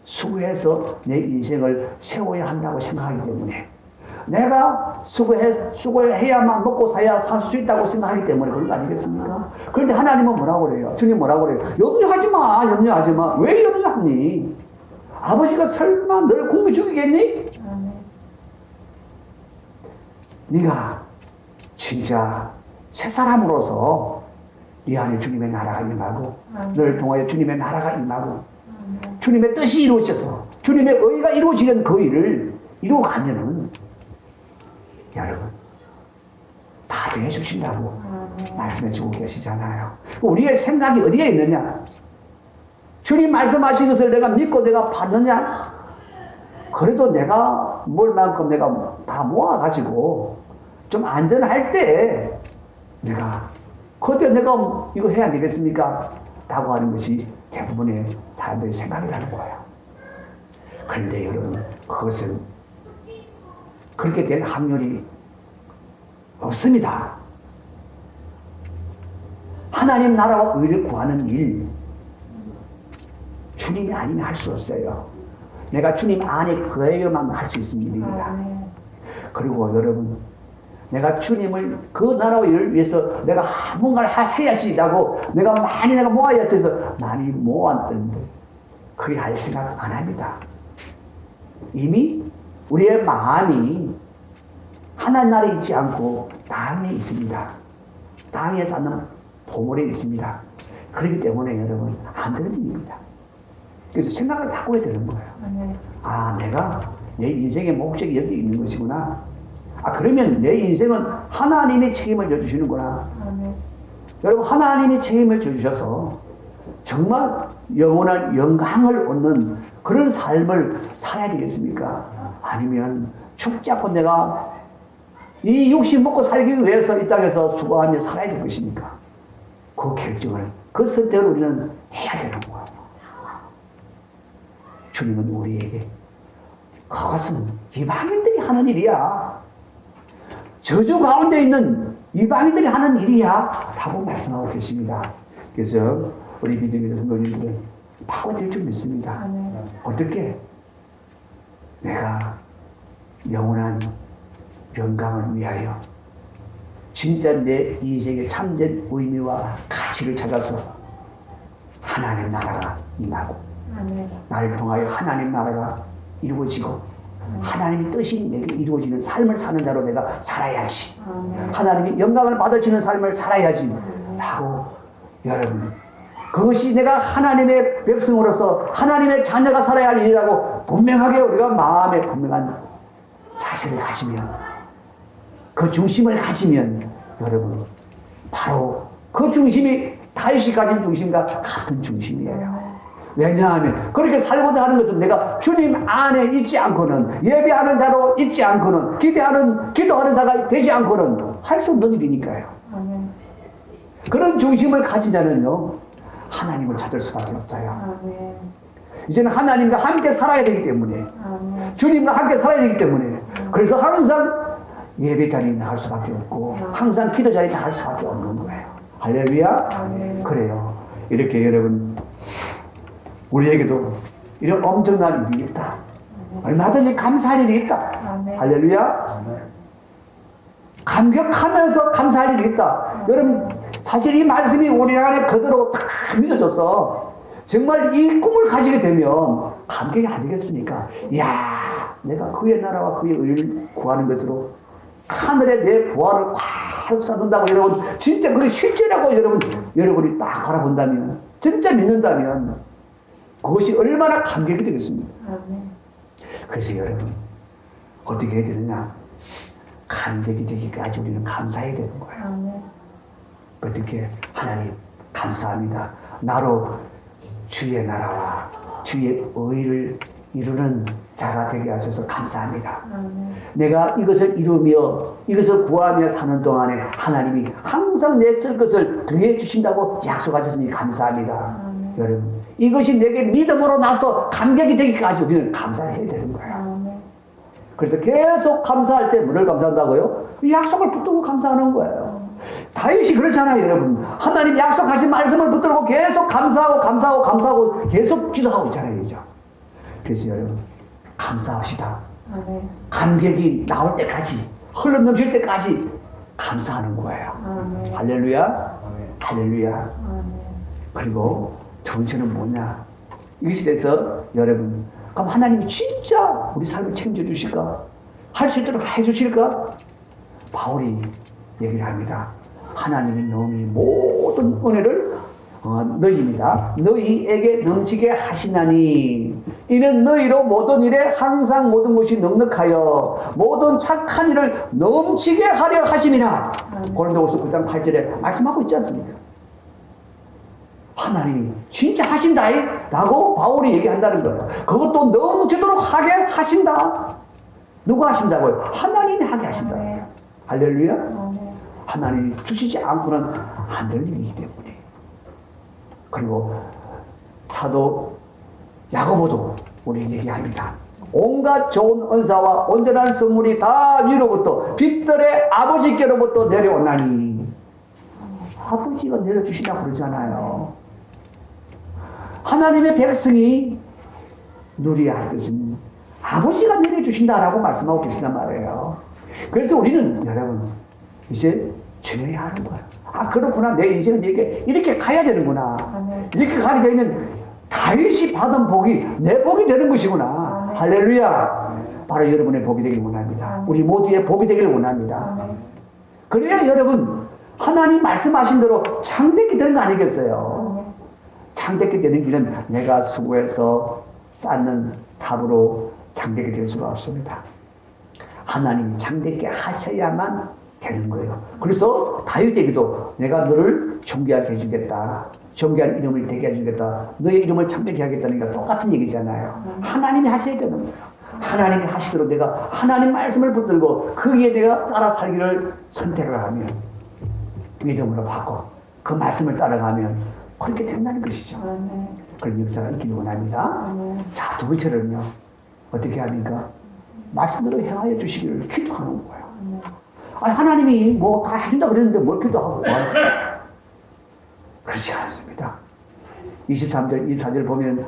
S1: 수고해서 내 인생을 세워야 한다고 생각하기 때문에 내가 수고를 해야만 먹고 사야 살 수 있다고 생각하기 때문에 그런 거 아니겠습니까? 그런데 하나님은 뭐라고 그래요? 주님 뭐라고 그래요? 염려하지 마. 왜 염려하니? 아버지가 설마 너를 굶겨 죽이겠니?
S3: 아멘.
S1: 네가 진짜 새 사람으로서 네 안에 주님의 나라가 임하고 너를 통하여 주님의 나라가 임하고 주님의 뜻이 이루어져서 주님의 의가 이루어지는 그 일을 이루어가면은 여러분 다 대해주신다고 말씀해 주고 계시잖아요. 우리의 생각이 어디에 있느냐? 주님 말씀하신 것을 내가 믿고 내가 받느냐? 그래도 내가 뭘 만큼 내가 다 모아가지고 좀 안전할 때 내가 그때 내가 이거 해야 되겠습니까? 라고 하는 것이 대부분의 사람들의 생각이라는 거예요. 그런데 여러분 그것은 그렇게 된 확률이 없습니다. 하나님 나라와 의를 구하는 일 주님이 아니면 할 수 없어요. 내가 주님 안에 거해야만 할 수 있는 일입니다. 그리고 여러분 내가 주님을 그 나라와 일을 위해서 내가 뭔가를 해야지라고 내가 모아야지 해서 많이 모았던데 그게 할 생각 안 합니다. 이미 우리의 마음이 하나님 나라에 있지 않고 땅에 있습니다. 땅에 사는 보물에 있습니다. 그렇기 때문에 여러분 안 되는 일입니다. 그래서 생각을 바꿔야 되는 거예요. 아, 내가 내 인생의 목적이 여기 있는 것이구나. 아, 그러면 내 인생은 하나님의 책임을 져주시는구나. 여러분 하나님의 책임을 져주셔서 정말 영원한 영광을 얻는 그런 삶을 살아야 되겠습니까? 아니면 죽자고 내가 이 육신 먹고 살기 위해서 이 땅에서 수고하며 살아야 될 것입니까? 그 결정을, 그 선택을 우리는 해야 되는 거예요. 주님은 우리에게 그것은 이방인들이 하는 일이야. 저주 가운데 있는 이방인들이 하는 일이야. 라고 말씀하고 계십니다. 그래서 우리 믿음의 성도님들은 바꿔질 줄 믿습니다. 어떻게? 내가 영원한 영광을 위하여 진짜 내 인생의 참된 의미와 가치를 찾아서 하나님 나라가 임하고 나를 통하여 하나님 나라가 이루어지고 하나님의 뜻이 내게 이루어지는 삶을 사는 자로 내가 살아야지. 하나님의 영광을 받아지는 삶을 살아야지. 라고 여러분 그것이 내가 하나님의 백성으로서 하나님의 자녀가 살아야 할 일이라고 분명하게 우리가 마음에 분명한 자세를 가지면 그 중심을 가지면 여러분 바로 그 중심이 다윗이 가진 중심과 같은 중심이에요. 왜냐하면 그렇게 살고자 하는 것은 내가 주님 안에 있지 않고는 예배하는 자로 있지 않고는 기도하는 자가 되지 않고는 할 수 없는 일이니까요. 그런 중심을 가진 자는요 하나님을 찾을 수밖에 없어요. 이제는 하나님과 함께 살아야 되기 때문에 주님과 함께 살아야 되기 때문에 그래서 항상 예배 자리에 나갈 수밖에 없고 항상 기도 자리에 나갈 수밖에 없는 거예요. 할렐루야. 그래요. 이렇게 여러분 우리에게도 이런 엄청난 일이 있다. 얼마든지 감사할 일이 있다. 할렐루야. 감격하면서 감사할 일이 있다. 여러분 사실 이 말씀이 우리 안에 그대로 다 믿어져서 정말 이 꿈을 가지게 되면 감격이 안 되겠습니까? 이야, 내가 그의 나라와 그의 의를 구하는 것으로 하늘에 내 보화를 꽉 쌓는다고 여러분 진짜 그게 실제라고 여러분이 딱 바라본다면 진짜 믿는다면 그것이 얼마나 감격이 되겠습니까? 그래서 여러분 어떻게 해야 되느냐? 감격이 되기까지 우리는 감사해야 되는 거예요. 어떻게? 하나님 감사합니다. 나로 주의 나라와 주의 의를 이루는 자가 되게 하셔서 감사합니다. 내가 이것을 이루며 이것을 구하며 사는 동안에 하나님이 항상 내 쓸 것을 더해 주신다고 약속하셨으니 감사합니다. 여러분 이것이 내게 믿음으로 나서 감격이 되기까지 우리는 감사를 해야 되는 거예요. 그래서 계속 감사할 때 뭐를 감사한다고요? 약속을 붙들고 감사하는 거예요. 다윗이 그렇잖아요, 여러분. 하나님 약속하신 말씀을 붙들고 계속 감사하고 계속 기도하고 있잖아요, 그죠? 그래서 여러분 감사합시다. 감격이 나올 때까지 흘러 넘칠 때까지 감사하는 거예요. 할렐루야. 할렐루야. 그리고 두 번째는 뭐냐? 이것에 대해서 여러분 그럼 하나님이 진짜 우리 삶을 책임져 주실까? 할 수 있도록 해 주실까? 바울이 얘기를 합니다. 하나님이 너희 모든 은혜를 너희입니다. 너희에게 넘치게 하시나니 이는 너희로 모든 일에 항상 모든 것이 넉넉하여 모든 착한 일을 넘치게 하려 하심이라. 고린도후서 9장 8절에 말씀하고 있지 않습니까? 하나님이 진짜 하신다 라고 바울이 얘기한다는 거예요. 그것도 넘치도록 하게 하신다. 누가 하신다고요? 하나님이 하게 하신다. 할렐루야. 하나님이 주시지 않고는 안 되는 일이기 때문에. 그리고 사도 야고보도 우리에게 얘기합니다. 온갖 좋은 은사와 온전한 선물이 다 위로부터 빛들의 아버지께로부터 내려오나니. 아버지가 내려주시라고 그러잖아요. 하나님의 백성이 누려야 할 것은 아버지가 내려주신다라고 말씀하고 계신단 말이에요. 그래서 우리는 여러분 이제 정해야 하는 거예요. 아 그렇구나, 내 인생은 이렇게 가야 되는구나. 이렇게 가게 되면 다윗이 받은 복이 내 복이 되는 것이구나. 할렐루야. 바로 여러분의 복이 되길 원합니다. 우리 모두의 복이 되기를 원합니다. 그래야 여러분 하나님 말씀하신 대로 창대기 되는 거 아니겠어요? 창대기 되는 길은 내가 수고해서 쌓는 탑으로 창대기 될 수가 없습니다. 하나님이 창대기 하셔야만 되는 거예요. 그래서 다윗에게도 내가 너를 존귀하게 해주겠다. 존귀한 이름을 되게 해주겠다. 너의 이름을 창대케 하겠다는 게 똑같은 얘기잖아요. 하나님이 하셔야 되는 거예요. 하나님이 하시도록 내가 하나님 말씀을 붙들고 거기에 내가 따라 살기를 선택을 하면 믿음으로 받고 그 말씀을 따라가면 그렇게 된다는 것이죠. 그런 역사가 있기를 원합니다. 자, 두 번째는요. 어떻게 합니까? 말씀대로 행하여 주시기를 기도하는 거예요. 아니, 하나님이 뭐 다 해준다 그랬는데 뭘 기도하고 그렇지 않습니다. 23절, 24절 보면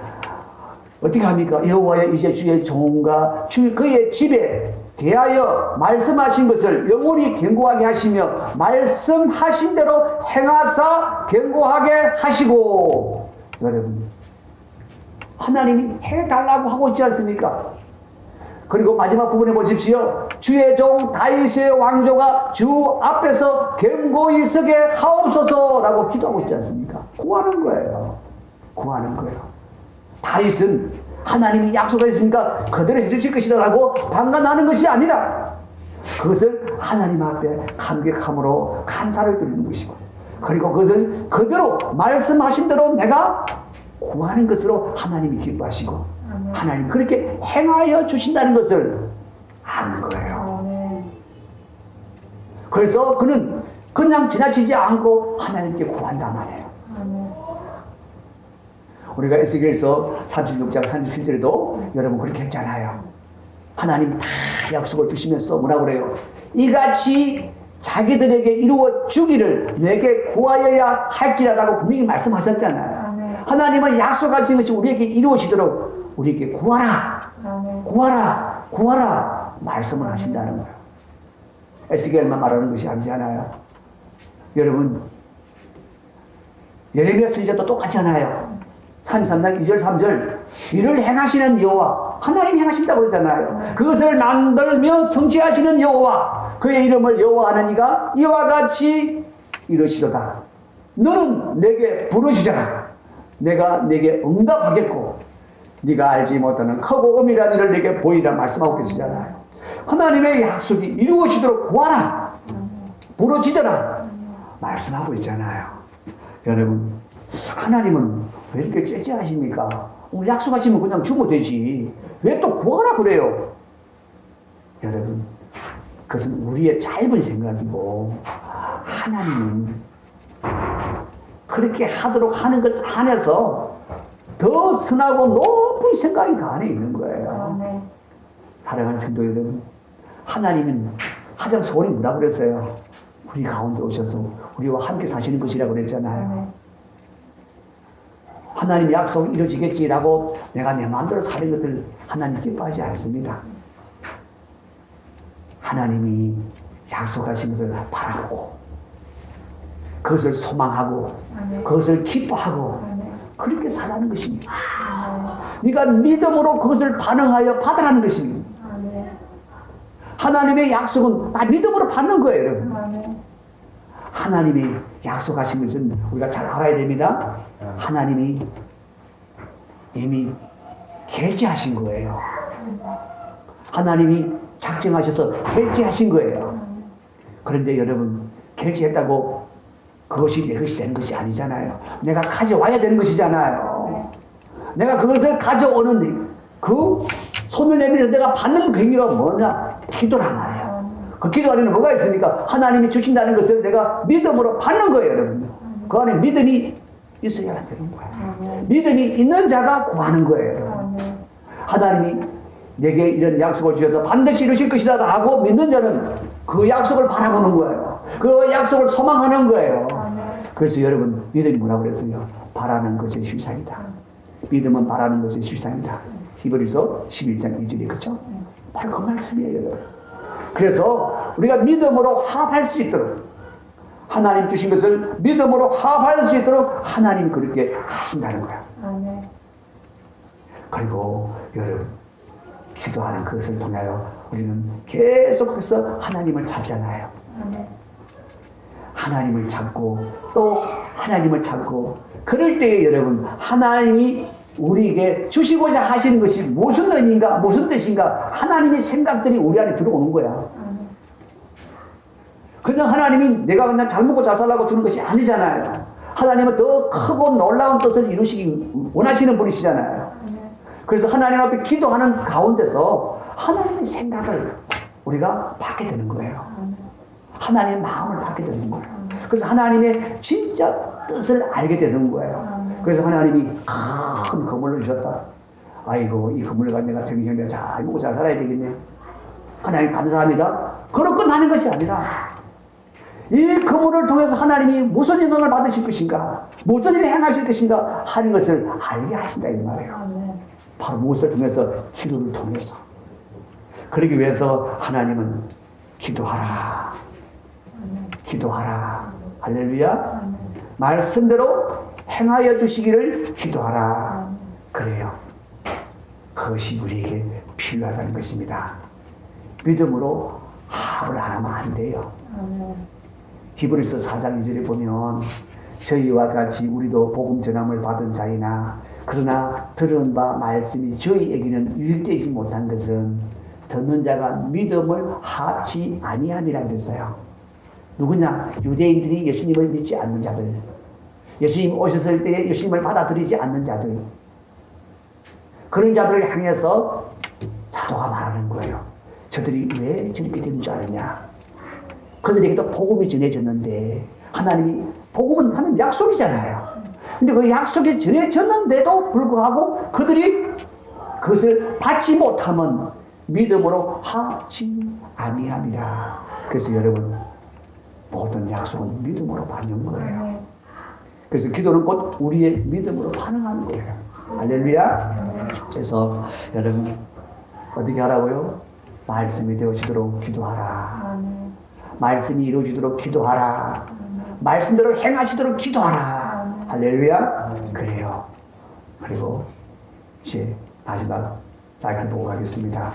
S1: 어떻게 합니까? 여호와여 이제 주의 종과 그의 집에 대하여 말씀하신 것을 영원히 견고하게 하시며 말씀하신 대로 행하사 견고하게 하시고. 여러분 하나님이 해달라고 하고 있지 않습니까? 그리고 마지막 부분에 보십시오. 주의 종 다윗의 왕조가 주 앞에서 견고히 서게 하옵소서라고 기도하고 있지 않습니까? 구하는 거예요. 구하는 거예요. 다윗은 하나님이 약속했으니까 그대로 해주실 것이다라고 방관하는 것이 아니라 그것을 하나님 앞에 감격함으로 감사를 드리는 것이고, 그리고 그것을 그대로 말씀하신 대로 내가 구하는 것으로 하나님이 기뻐하시고 하나님 그렇게 행하여 주신다는 것을 아는 거예요. 그래서 그는 그냥 지나치지 않고 하나님께 구한단 말이에요. 우리가 에스겔서 36장 37절에도 여러분 그렇게 했잖아요. 하나님 다 약속을 주시면서 뭐라고 그래요? 이같이 자기들에게 이루어 주기를 내게 구하여야 할지라라고 분명히 말씀하셨잖아요. 하나님은 약속하신 것이 우리에게 이루어지도록 우리에게 구하라, 구하라, 구하라 말씀을 하신다는 거예요. 에스겔만 말하는 것이 아니잖아요. 여러분 예레미야 선지자도 똑같잖아요. 33장 2절 3절 이를 행하시는 여호와, 하나님이 행하신다고 그러잖아요. 그것을 만들며 성취하시는 여호와, 그의 이름을 여호와하는 이가 이와 같이 이르시도다. 너는 내게 부르시잖아. 내가 내게 응답하겠고 네가 알지 못하는 크고 엄밀한 일을 내게 보이라 말씀하고 계시잖아요. 하나님의 약속이 이루어지도록 구하라, 부르짖어라 말씀하고 있잖아요. 여러분 하나님은 왜 이렇게 째째하십니까? 오늘 약속하시면 그냥 주면 되지 왜 또 구하라 그래요? 여러분 그것은 우리의 짧은 생각이고 하나님은 그렇게 하도록 하는 것 안에서 더 선하고 높은 생각이 그 안에 있는 거예요. 사랑하는 성도 여러분, 하나님은 가장 소원이 뭐라고 그랬어요? 우리 가운데 오셔서 우리와 함께 사시는 것이라고 그랬잖아요. 하나님 약속이 이루어지겠지라고 내가 내 마음대로 사는 것을 하나님 기뻐하지 않습니다. 하나님이 약속하신 것을 바라고 그것을 소망하고 그것을 기뻐하고 그렇게 살라는 것입니다. 네가 믿음으로 그것을 반응하여 받으라는 것입니다. 하나님의 약속은 다 믿음으로 받는 거예요, 여러분. 하나님이 약속하신 것은 우리가 잘 알아야 됩니다. 하나님이 이미 결제하신 거예요. 하나님이 작정하셔서 결제하신 거예요. 그런데 여러분, 결제했다고 그것이 내 것이 되는 것이 아니잖아요. 내가 가져와야 되는 것이잖아요. 내가 그것을 가져오는 그 손을 내밀어서 내가 받는 그 의미가 뭐냐? 기도란 말이에요. 그 기도 안에는 뭐가 있습니까? 하나님이 주신다는 것을 내가 믿음으로 받는 거예요, 여러분. 그 안에 믿음이 있어야 되는 거예요. 믿음이 있는 자가 구하는 거예요. 하나님이 내게 이런 약속을 주셔서 반드시 이루실 것이다 하고 믿는 자는 그 약속을 바라보는 거예요. 그 약속을 소망하는 거예요. 그래서 여러분, 믿음이 뭐라고 그랬어요? 바라는 것의 실상이다. 믿음은 바라는 것의 실상이다. 히브리서 11장 1절이 그렇죠? 바로 그 말씀이에요, 여러분. 그래서 우리가 믿음으로 화합할 수 있도록, 하나님 주신 것을 믿음으로 화합할 수 있도록 하나님이 그렇게 하신다는 거야. 그리고 여러분, 기도하는 그것을 통하여 우리는 계속해서 하나님을 찾잖아요. 하나님을 찾고 또 하나님을 찾고, 그럴 때에 여러분, 하나님이 우리에게 주시고자 하시는 것이 무슨 의미인가, 무슨 뜻인가, 하나님의 생각들이 우리 안에 들어오는 거야. 그냥 하나님이 내가 그냥 잘 먹고 잘 살라고 주는 것이 아니잖아요. 하나님은 더 크고 놀라운 뜻을 이루시기 원하시는 분이시잖아요. 그래서 하나님 앞에 기도하는 가운데서 하나님의 생각을 우리가 받게 되는 거예요. 하나님의 마음을 받게 되는 거예요. 그래서 하나님의 진짜 뜻을 알게 되는 거예요. 그래서 하나님이 큰 건물을 주셨다. 아이고, 이 건물을 가지고 내가 평생 내가 잘 먹고 잘 살아야 되겠네. 하나님 감사합니다. 그런 끝나는 것이 아니라 이 건물을 통해서 하나님이 무슨 영광을 받으실 것인가, 무슨 일을 행하실 것인가 하는 것을 알게 하신다 이 말이에요. 바로 무엇을 통해서? 기도를 통해서. 그러기 위해서 하나님은 기도하라. 기도하라. 할렐루야. 말씀대로 행하여 주시기를 기도하라. 그래요. 그것이 우리에게 필요하다는 것입니다. 믿음으로 합을 안 하면 안 돼요. 히브리서 4장 2절에 보면 저희와 같이 우리도 복음 전함을 받은 자이나 그러나 들은 바 말씀이 저희에게는 유익되지 못한 것은 듣는 자가 믿음을 합치 아니함이라 그랬어요. 누구냐? 유대인들이 예수님을 믿지 않는 자들, 예수님 오셨을 때 예수님을 받아들이지 않는 자들, 그런 자들을 향해서 사도가 말하는 거예요. 저들이 왜 저렇게 되는 줄 아느냐? 그들에게도 복음이 전해졌는데, 하나님이, 복음은 하나님 약속이잖아요. 근데 그 약속이 전해졌는데도 불구하고 그들이 그것을 받지 못하면 믿음으로 하지 아니함이라. 그래서 여러분, 모든 약속은 믿음으로 받는 거예요. 그래서 기도는 곧 우리의 믿음으로 반응하는 거예요. 할렐루야. 그래서 여러분, 어떻게 하라고요? 말씀이 되어지도록 기도하라. 말씀이 이루어지도록 기도하라. 말씀대로 행하시도록 기도하라. 할렐루야. 그래요. 그리고 이제 마지막 짧게 보고 가겠습니다.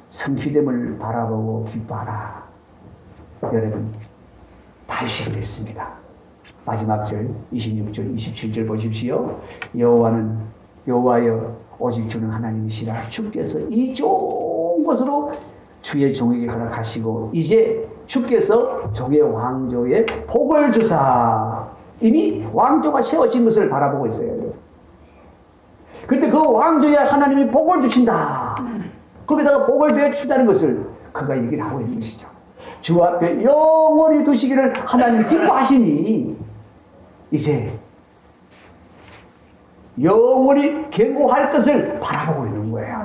S1: 성취됨을 바라보고 기뻐하라. 여러분, 다시 그랬습니다. 마지막 절 26절 27절 보십시오. 여호와여 오직 주는 하나님이시라. 주께서 이 좋은 것으로 주의 종에게 허락하시고 이제 주께서 종의 왕조에 복을 주사. 이미 왕조가 세워진 것을 바라보고 있어요. 그런데 그 왕조에 하나님이 복을 주신다. 거기다가 복을 되어 주신다는 것을 그가 얘기를 하고 있는 것이죠. 주 앞에 영원히 두시기를 하나님이 기뻐하시니 이제 영원히 견고할 것을 바라보고 있는 거예요.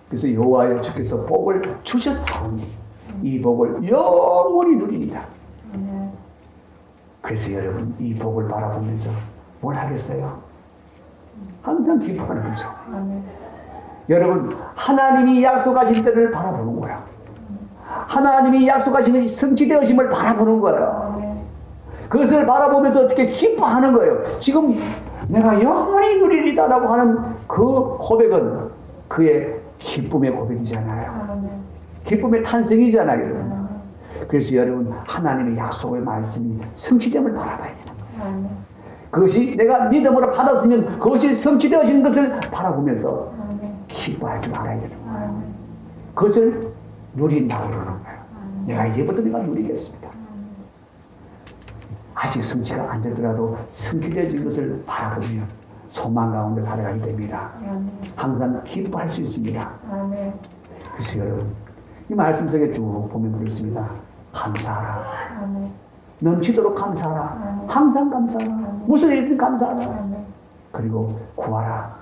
S1: 그래서 여호와여 주께서 복을 주셨사오니 이 복을 영원히 누리리라. 그래서 여러분, 이 복을 바라보면서 뭘 하겠어요? 항상 기뻐하는 거죠. 여러분, 하나님이 약속하신 때를 바라보는 거야. 하나님이 약속하신 성취되어짐을 바라보는 거예요. 그것을 바라보면서 어떻게 기뻐하는 거예요. 지금 내가 영원히 누리리다라고 하는 그 고백은 그의 기쁨의 고백이잖아요. 기쁨의 탄성이잖아요, 여러분. 그래서 여러분, 하나님의 약속의 말씀이 성취됨을 바라봐야 되는 거예요. 그것이 내가 믿음으로 받았으면 그것이 성취되어지는 것을 바라보면서 기뻐할 줄 알아야 되는 거예요. 그것을 누린다고 그러는 거예요. 내가 이제부터 내가 누리겠습니다. 아직 성취가 안 되더라도 성취되어진 것을 바라보면 소망 가운데 살아가게 됩니다. 항상 기뻐할 수 있습니다. 그래서 여러분, 이 말씀 속에 쭉 보면 그렇습니다. 감사하라. 넘치도록 감사하라. 항상 감사하라. 무슨 일이든 감사하라. 그리고 구하라.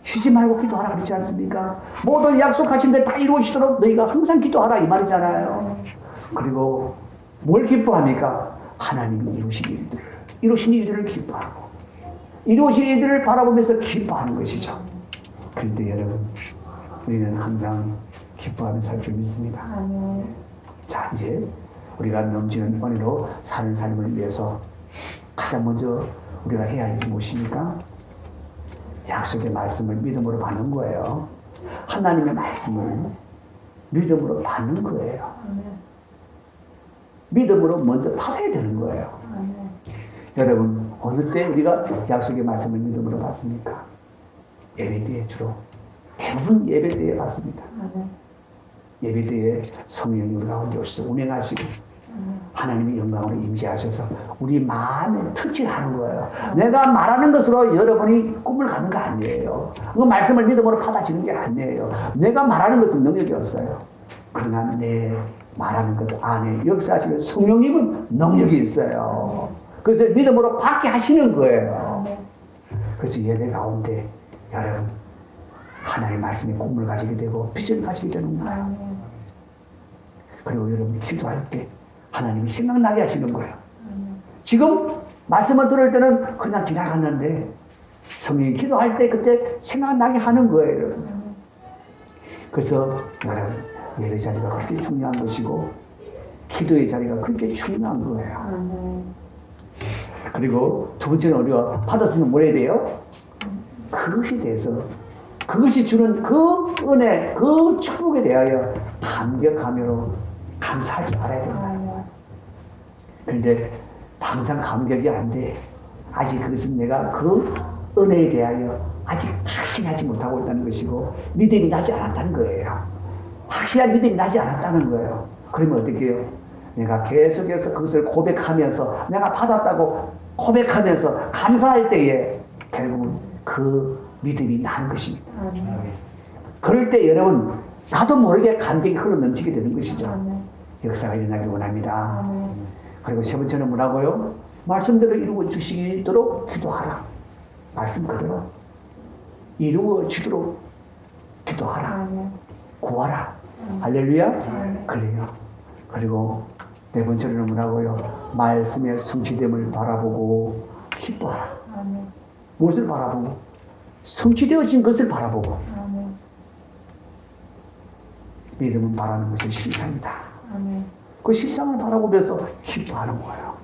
S1: 쉬지 말고 기도하라 그러지 않습니까? 모든 약속하신 데 다 이루어지도록 너희가 항상 기도하라 이 말이잖아요. 그리고 뭘 기뻐합니까? 하나님이 이루신 일들을 기뻐하고 이루어진 일들을 바라보면서 기뻐하는 것이죠. 그런데 여러분, 우리는 항상 기뻐하며 살 줄 믿습니다. 자, 이제 우리가 넘치는 은혜로 사는 삶을 위해서 가장 먼저 우리가 해야 할 게 무엇입니까? 약속의 말씀을 믿음으로 받는 거예요. 하나님의 말씀을 믿음으로 받는 거예요. 믿음으로 먼저 받아야 되는 거예요. 여러분, 어느 때 우리가 약속의 말씀을 믿음으로 받습니까? 예배 때에 주로. 대부분 예배 때에 받습니다. 예배 때에 성령이 우리 가운데 오셔서 운행하시고 하나님의 영광으로 임재하셔서 우리 마음에 특질하는 거예요. 내가 말하는 것으로 여러분이 꿈을 가는 거 아니에요. 그 말씀을 믿음으로 받아지는 게 아니에요. 내가 말하는 것은 능력이 없어요. 그러나 내 말하는 것 안에 역사하시는 성령님은 능력이 있어요. 그래서 믿음으로 받게 하시는 거예요. 그래서 예배 가운데 여러분, 하나님의 말씀에 꿈을 가지게 되고 비전을 가지게 되는 거예요. 그리고 여러분이 기도할 때 하나님이 생각나게 하시는 거예요. 지금 말씀을 들을 때는 그냥 지나갔는데 성령이 기도할 때 그때 생각나게 하는 거예요, 여러분. 그래서 여러분, 예배 자리가 그렇게 중요한 것이고 기도의 자리가 그렇게 중요한 거예요. 그리고 두 번째는 우리가 받았으면 뭘 해야 돼요? 그것에 대해서 그것이 주는 그 은혜, 그 축복에 대하여 감격하며 감사할 줄 알아야 된다. 그런데 당장 감격이 안 돼. 아직 그것은 내가 그 은혜에 대하여 아직 확신하지 못하고 있다는 것이고 믿음이 나지 않았다는 거예요. 확실한 믿음이 나지 않았다는 거예요. 그러면 어떻게 해요? 내가 계속해서 그것을 고백하면서 내가 받았다고 고백하면서 감사할 때에 결국은 그 믿음이 나는 것입니다. 그럴 때 여러분, 나도 모르게 감격이 흘러 넘치게 되는 것이죠. 역사가 일어나길 원합니다. 그리고 세 번째는 뭐라고요? 말씀대로 이루어 주시도록 기도하라. 말씀 그대로 이루어 주도록 기도하라. 구하라. 할렐루야. 그래요. 그리고 네 번째는 뭐라고요? 말씀의 성취됨을 바라보고 기뻐하라. 무엇을 바라보고? 성취되어진 것을 바라보고. 믿음은 바라는 것이 실상이다. 그 실상을 바라보면서 기뻐하는 거예요.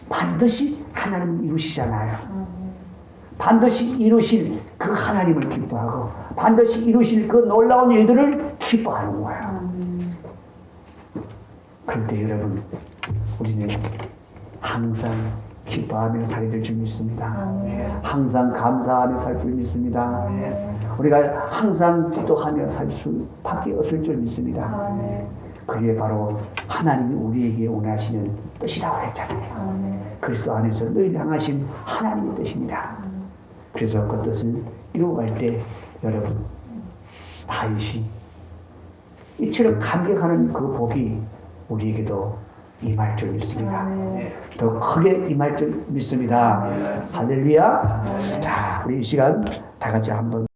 S1: 반드시 하나님은 이루시잖아요. 반드시 이루실 그 하나님을 기뻐하고 반드시 이루실 그 놀라운 일들을 기뻐하는 거예요. 그런데 여러분, 우리는 항상 기뻐하며 살릴 줄 믿습니다. 항상 감사하며 살 줄 믿습니다. 우리가 항상 기도하며 살 수밖에 없을 줄 믿습니다. 그게 바로 하나님이 우리에게 원하시는 뜻이라고 했잖아요. 그리스도 안에서 늘 향하신 하나님의 뜻입니다. 그래서 그 뜻을 이루어갈 때 여러분, 다윗이 이처럼 감격하는 그 복이 우리에게도 임할 줄 믿습니다. 더 크게 임할 줄 믿습니다. 할렐루야. 자, 우리 이 시간 다 같이 한번